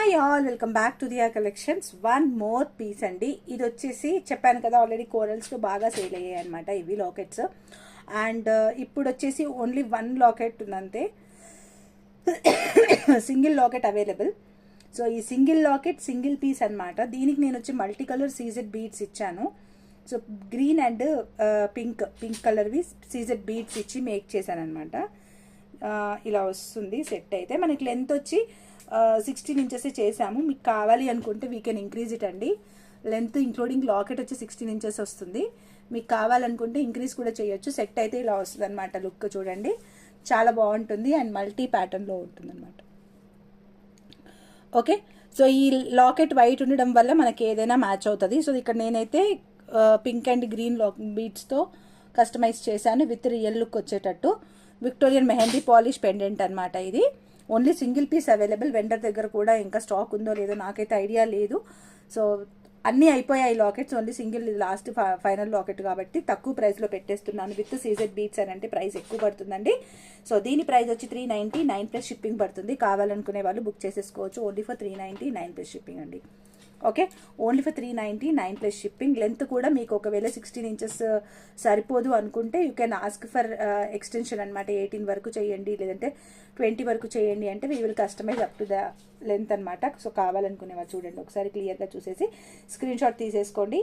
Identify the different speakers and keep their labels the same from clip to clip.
Speaker 1: Hi all, welcome back to Diya collections. One more piece అండి. ఇది వచ్చేసి చెప్పాను కదా ఆల్రెడీ కోరల్స్లో బాగా సేల్ అయ్యాయి అనమాట ఇవి లాకెట్స్. అండ్ ఇప్పుడు వచ్చేసి ఓన్లీ వన్ లాకెట్ ఉందంతే, సింగిల్ లాకెట్ అవైలబుల్. సో ఈ సింగిల్ లాకెట్ సింగిల్ పీస్ అనమాట. దీనికి నేను వచ్చి మల్టీ కలర్ సీజెడ్ బీడ్స్ ఇచ్చాను. సో గ్రీన్ అండ్ పింక్ కలర్వి సీజెడ్ బీడ్స్ ఇచ్చి మేక్ చేశాను అనమాట. ఇలా వస్తుంది సెట్. అయితే మనకి లెంత్ వచ్చి 16 ఇంచెస్ చేసాము. మీకు కావాలి అనుకుంటే వీ కెన్ ఇంక్రీజ్ ఇట్ అండి. లెంత్ ఇంక్లూడింగ్ లాకెట్ వచ్చి 16 ఇంచెస్ వస్తుంది. మీకు కావాలనుకుంటే ఇంక్రీజ్ కూడా చేయొచ్చు. సెట్ అయితే ఇలా వస్తుంది అనమాట. లుక్ చూడండి, చాలా బాగుంటుంది అండ్ మల్టీ ప్యాటర్న్లో ఉంటుంది అనమాట. ఓకే, సో ఈ లాకెట్ వైట్ ఉండడం వల్ల మనకి ఏదైనా మ్యాచ్ అవుతుంది. సో ఇక్కడ నేనైతే పింక్ అండ్ గ్రీన్ బీడ్స్తో కస్టమైజ్ చేశాను విత్ రియల్ లుక్ వచ్చేటట్టు. విక్టోరియన్ మెహందీ పాలిష్ పెండెంట్ అనమాట ఇది. Only single piece available. Vendor దగ్గర కూడా ఇంకా స్టాక్ ఉందో లేదో నాకైతే ఐడియా లేదు. సో అన్నీ అయిపోయాయి lockets, only single last final locket కాబట్టి తక్కువ ప్రైస్లో పెట్టేస్తున్నాను. విత్ సీజెడ్ బీట్స్ అని అంటే ప్రైస్ ఎక్కువ పడుతుందండి. సో దీని ప్రైస్ వచ్చి 399 ప్లస్ షిప్పింగ్ పడుతుంది. కావాలనుకునే వాళ్ళు బుక్ చేసేసుకోవచ్చు. ఓన్లీ ఫర్ 399 ప్లస్ షిప్పింగ్ అండి. Okay, only for 399 plus shipping. Length కూడా మీకు ఒకవేళ 16 ఇంచెస్ సరిపోదు అనుకుంటే you can ask for extension అనమాట. 18 వరకు చేయండి, లేదంటే 20 వరకు చేయండి అంటే we will customise up to the length అనమాట. సో కావాలనుకునే వాళ్ళు చూడండి, ఒకసారి క్లియర్గా చూసేసి స్క్రీన్ షాట్ తీసేసుకోండి.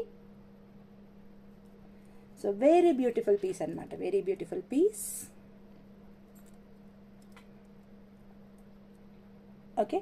Speaker 1: సో వెరీ బ్యూటిఫుల్ పీస్ అనమాట, వెరీ బ్యూటిఫుల్ పీస్. ఓకే.